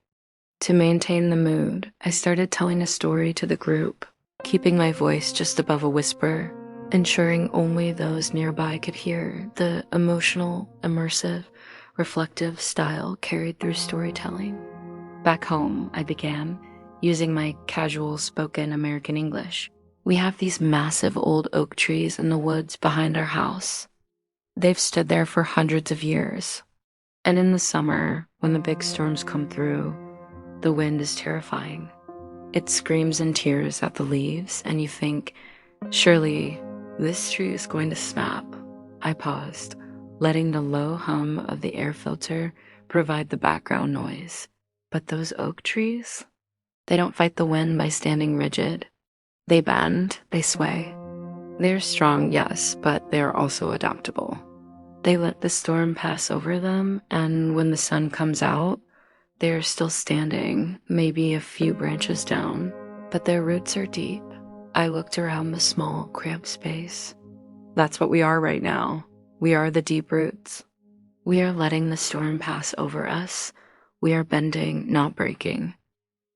To maintain the mood, I started telling a story to the group, keeping my voice just above a whisper, ensuring only those nearby could hear the emotional, immersive, reflective style carried through storytelling. Back home, I began, using my casual spoken American English. We have these massive old oak trees in the woods behind our house. They've stood there for hundreds of years. And in the summer, when the big storms come through, the wind is terrifying. It screams and tears at the leaves, and you think, surely this tree is going to snap. I paused, letting the low hum of the air filter provide the background noise. But those oak trees? They don't fight the wind by standing rigid. They bend, they sway. They're strong, yes, but they're also adaptable. They let the storm pass over them, and when the sun comes out, they're still standing, maybe a few branches down, but their roots are deep. I looked around the small, cramped space. That's what we are right now. We are the deep roots. We are letting the storm pass over us. We are bending, not breaking.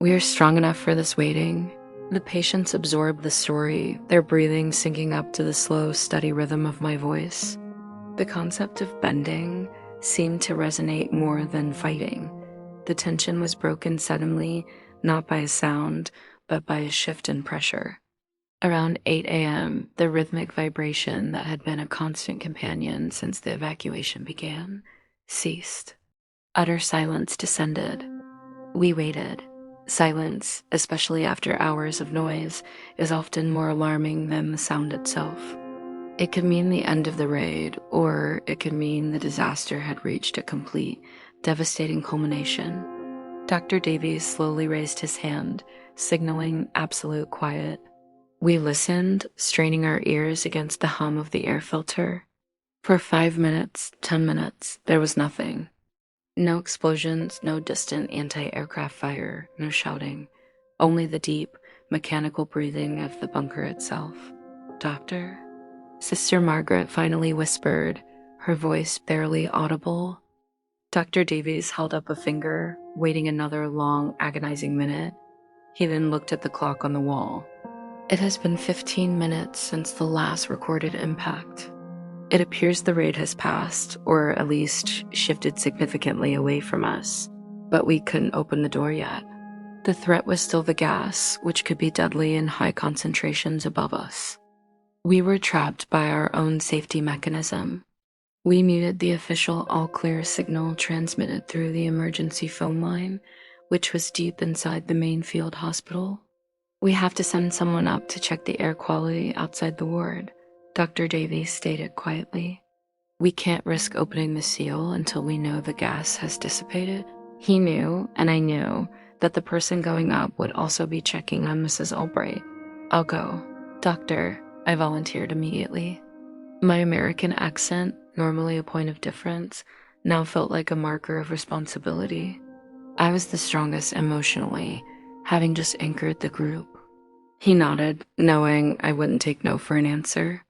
We are strong enough for this waiting. The patients absorb the story, their breathing syncing up to the slow, steady rhythm of my voice. The concept of bending seemed to resonate more than fighting. The tension was broken suddenly, not by a sound, but by a shift in pressure. Around 8 a.m., the rhythmic vibration that had been a constant companion since the evacuation began ceased. Utter silence descended. We waited. Silence, especially after hours of noise, is often more alarming than the sound itself. It could mean the end of the raid, or it could mean the disaster had reached a complete, devastating culmination. Dr. Davies slowly raised his hand, signaling absolute quiet. We listened, straining our ears against the hum of the air filter. For 5 minutes, 10 minutes, there was nothing. No explosions, no distant anti-aircraft fire, no shouting. Only the deep, mechanical breathing of the bunker itself. Doctor? Sister Margaret finally whispered, her voice barely audible. Dr. Davies held up a finger, waiting another long, agonizing minute. He then looked at the clock on the wall. It has been 15 minutes since the last recorded impact. It appears the raid has passed, or at least shifted significantly away from us, but we couldn't open the door yet. The threat was still the gas, which could be deadly in high concentrations above us. We were trapped by our own safety mechanism. We muted the official all-clear signal transmitted through the emergency phone line, which was deep inside the main field hospital. We have to send someone up to check the air quality outside the ward, Dr. Davies stated quietly. We can't risk opening the seal until we know the gas has dissipated. He knew, and I knew, that the person going up would also be checking on Mrs. Albright. I'll go. Doctor, I volunteered immediately. My American accent, normally a point of difference, now felt like a marker of responsibility. I was the strongest emotionally, having just anchored the group. He nodded, knowing I wouldn't take no for an answer.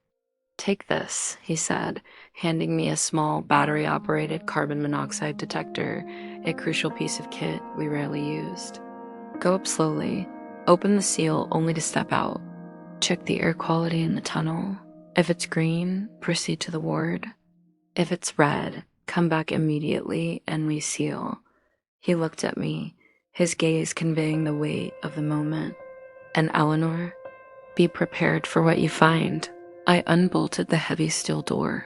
Take this, he said, handing me a small battery-operated carbon monoxide detector, a crucial piece of kit we rarely used. Go up slowly, open the seal only to step out. Check the air quality in the tunnel. If it's green, proceed to the ward. If it's red, come back immediately and reseal. He looked at me, his gaze conveying the weight of the moment. And Eleanor, be prepared for what you find. I unbolted the heavy steel door.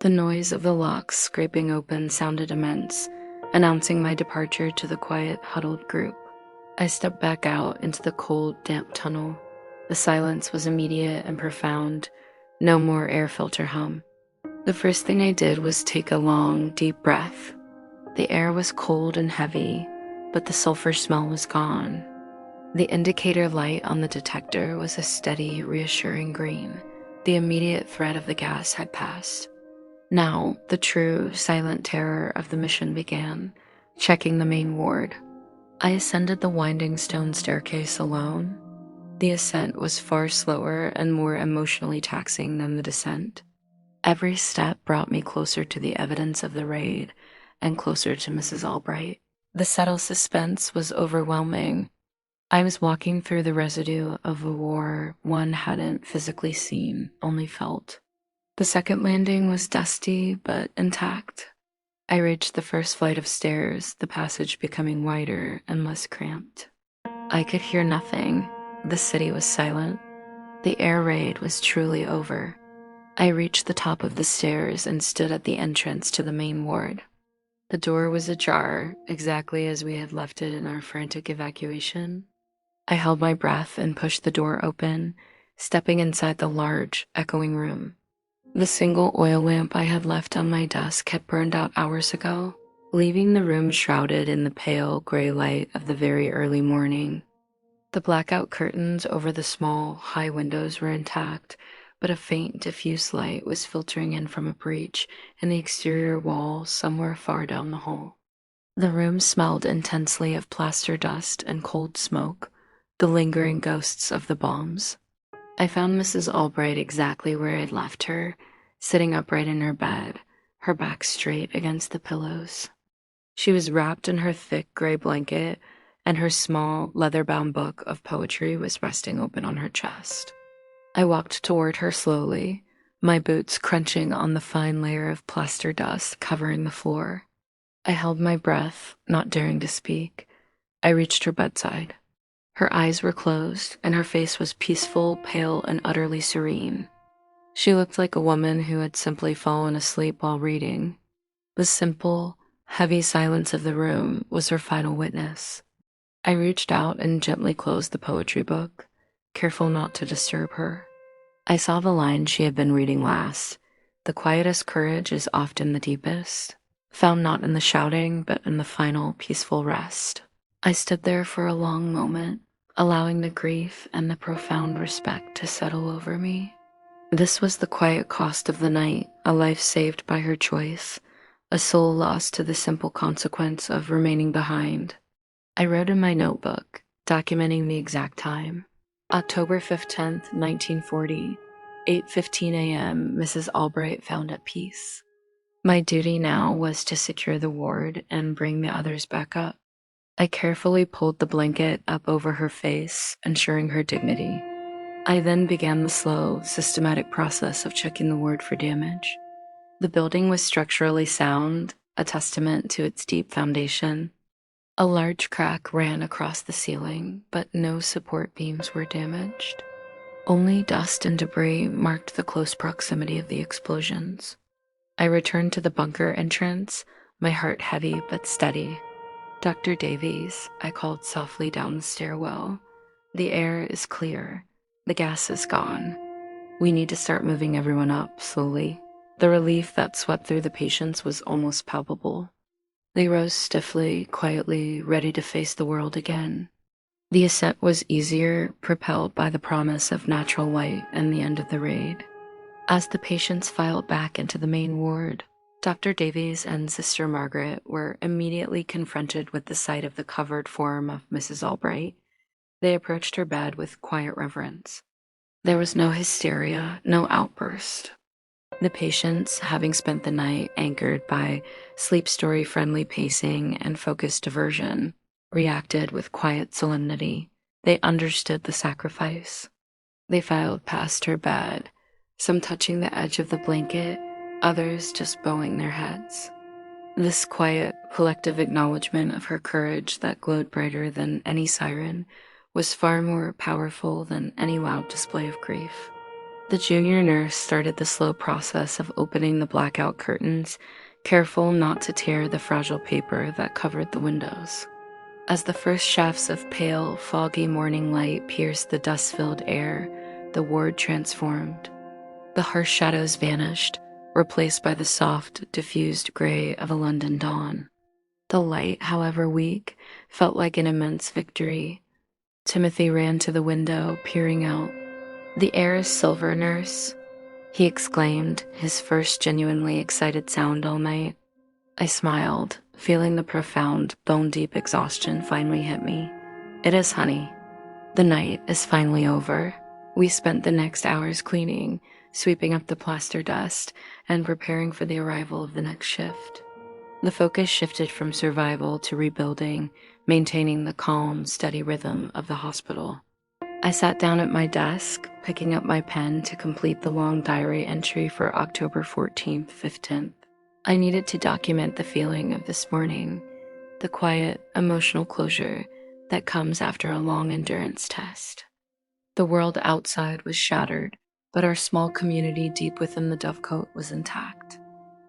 The noise of the locks scraping open sounded immense, announcing my departure to the quiet, huddled group. I stepped back out into the cold, damp tunnel. The silence was immediate and profound. No more air filter hum. The first thing I did was take a long, deep breath. The air was cold and heavy, but the sulfur smell was gone. The indicator light on the detector was a steady, reassuring green. The immediate threat of the gas had passed. Now, the true, silent terror of the mission began, checking the main ward. I ascended the winding stone staircase alone. The ascent was far slower and more emotionally taxing than the descent. Every step brought me closer to the evidence of the raid and closer to Mrs. Albright. The subtle suspense was overwhelming. I was walking through the residue of a war one hadn't physically seen, only felt. The second landing was dusty but intact. I reached the first flight of stairs, the passage becoming wider and less cramped. I could hear nothing. The city was silent. The air raid was truly over. I reached the top of the stairs and stood at the entrance to the main ward. The door was ajar, exactly as we had left it in our frantic evacuation. I held my breath and pushed the door open, stepping inside the large, echoing room. The single oil lamp I had left on my desk had burned out hours ago, leaving the room shrouded in the pale gray light of the very early morning. The blackout curtains over the small, high windows were intact, but a faint, diffuse light was filtering in from a breach in the exterior wall somewhere far down the hall. The room smelled intensely of plaster dust and cold smoke, the lingering ghosts of the bombs. I found Mrs. Albright exactly where I had left her, sitting upright in her bed, her back straight against the pillows. She was wrapped in her thick gray blanket, and her small, leather-bound book of poetry was resting open on her chest. I walked toward her slowly, my boots crunching on the fine layer of plaster dust covering the floor. I held my breath, not daring to speak. I reached her bedside. Her eyes were closed, and her face was peaceful, pale, and utterly serene. She looked like a woman who had simply fallen asleep while reading. The simple, heavy silence of the room was her final witness. I reached out and gently closed the poetry book, careful not to disturb her. I saw the line she had been reading last. The quietest courage is often the deepest, found not in the shouting, but in the final, peaceful rest. I stood there for a long moment, allowing the grief and the profound respect to settle over me. This was the quiet cost of the night, a life saved by her choice, a soul lost to the simple consequence of remaining behind. I wrote in my notebook, documenting the exact time. October 15th, 1940, 8:15 a.m., Mrs. Albright found at peace. My duty now was to secure the ward and bring the others back up. I carefully pulled the blanket up over her face, ensuring her dignity. I then began the slow, systematic process of checking the ward for damage. The building was structurally sound, a testament to its deep foundation. A large crack ran across the ceiling, but no support beams were damaged. Only dust and debris marked the close proximity of the explosions. I returned to the bunker entrance, my heart heavy but steady. "Dr. Davies," I called softly down the stairwell. "The air is clear. The gas is gone. We need to start moving everyone up slowly." The relief that swept through the patients was almost palpable. They rose stiffly, quietly, ready to face the world again. The ascent was easier, propelled by the promise of natural light and the end of the raid. As the patients filed back into the main ward, Dr. Davies and Sister Margaret were immediately confronted with the sight of the covered form of Mrs. Albright. They approached her bed with quiet reverence. There was no hysteria, no outburst. The patients, having spent the night anchored by sleep story-friendly pacing and focused diversion, reacted with quiet solemnity. They understood the sacrifice. They filed past her bed, some touching the edge of the blanket, others just bowing their heads. This quiet, collective acknowledgement of her courage that glowed brighter than any siren was far more powerful than any loud display of grief. The junior nurse started the slow process of opening the blackout curtains, careful not to tear the fragile paper that covered the windows. As the first shafts of pale, foggy morning light pierced the dust-filled air, the ward transformed. The harsh shadows vanished, replaced by the soft, diffused gray of a London dawn. The light, however weak, felt like an immense victory. Timothy ran to the window, peering out. "The air is silver, nurse," he exclaimed, his first genuinely excited sound all night. I smiled, feeling the profound, bone-deep exhaustion finally hit me. "It is, honey. The night is finally over." We spent the next hours cleaning, sweeping up the plaster dust, and preparing for the arrival of the next shift. The focus shifted from survival to rebuilding, maintaining the calm, steady rhythm of the hospital. I sat down at my desk, picking up my pen to complete the long diary entry for October 14th, 15th. I needed to document the feeling of this morning, the quiet, emotional closure that comes after a long endurance test. The world outside was shattered, but our small community deep within the dovecote was intact.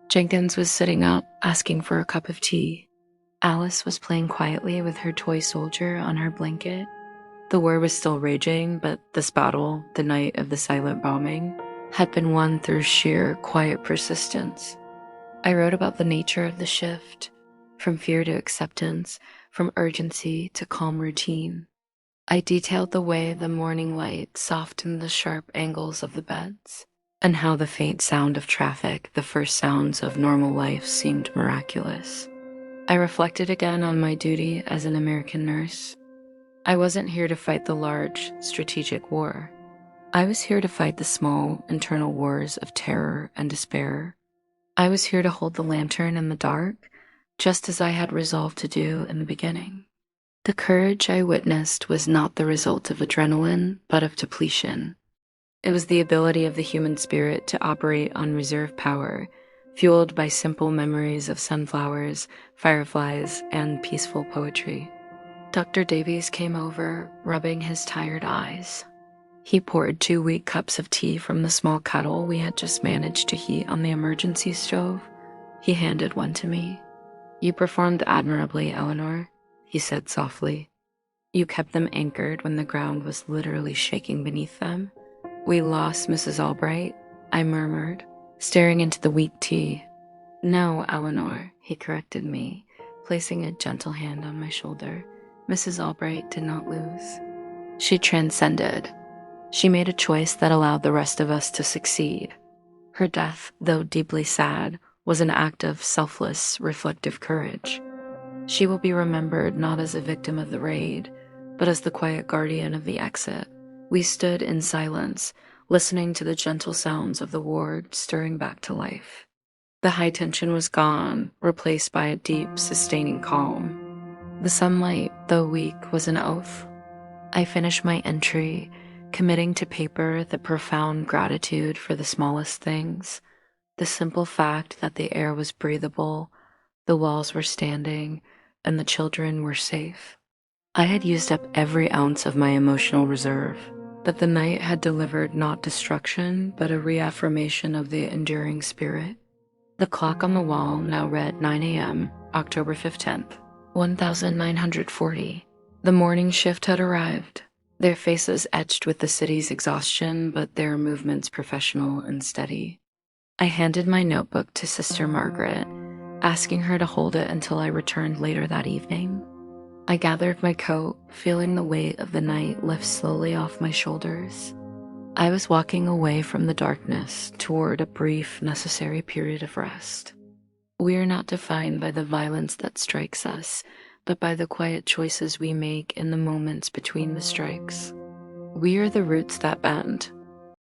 Jenkins was sitting up, asking for a cup of tea. Alice was playing quietly with her toy soldier on her blanket. The war was still raging, but this battle, the night of the silent bombing, had been won through sheer, quiet persistence. I wrote about the nature of the shift, from fear to acceptance, from urgency to calm routine. I detailed the way the morning light softened the sharp angles of the beds, and how the faint sound of traffic, the first sounds of normal life, seemed miraculous. I reflected again on my duty as an American nurse. I wasn't here to fight the large, strategic war. I was here to fight the small, internal wars of terror and despair. I was here to hold the lantern in the dark, just as I had resolved to do in the beginning. The courage I witnessed was not the result of adrenaline, but of depletion. It was the ability of the human spirit to operate on reserve power, fueled by simple memories of sunflowers, fireflies, and peaceful poetry. Dr. Davies came over, rubbing his tired eyes. He poured 2 weak cups of tea from the small kettle we had just managed to heat on the emergency stove. He handed one to me. "You performed admirably, Eleanor," he said softly. "You kept them anchored when the ground was literally shaking beneath them." "We lost Mrs. Albright," I murmured, staring into the weak tea. "No, Eleanor," he corrected me, placing a gentle hand on my shoulder. "Mrs. Albright did not lose. She transcended. She made a choice that allowed the rest of us to succeed. Her death, though deeply sad, was an act of selfless, reflective courage. She will be remembered not as a victim of the raid, but as the quiet guardian of the exit." We stood in silence, listening to the gentle sounds of the ward stirring back to life. The high tension was gone, replaced by a deep, sustaining calm. The sunlight, though weak, was an oath. I finished my entry, committing to paper the profound gratitude for the smallest things, the simple fact that the air was breathable, the walls were standing, and the children were safe. I had used up every ounce of my emotional reserve, but the night had delivered not destruction, but a reaffirmation of the enduring spirit. The clock on the wall now read 9 a.m., October 15th, 1940. The morning shift had arrived, their faces etched with the city's exhaustion, but their movements professional and steady. I handed my notebook to Sister Margaret, asking her to hold it until I returned later that evening. I gathered my coat, feeling the weight of the night lift slowly off my shoulders. I was walking away from the darkness toward a brief, necessary period of rest. We are not defined by the violence that strikes us, but by the quiet choices we make in the moments between the strikes. We are the roots that bend,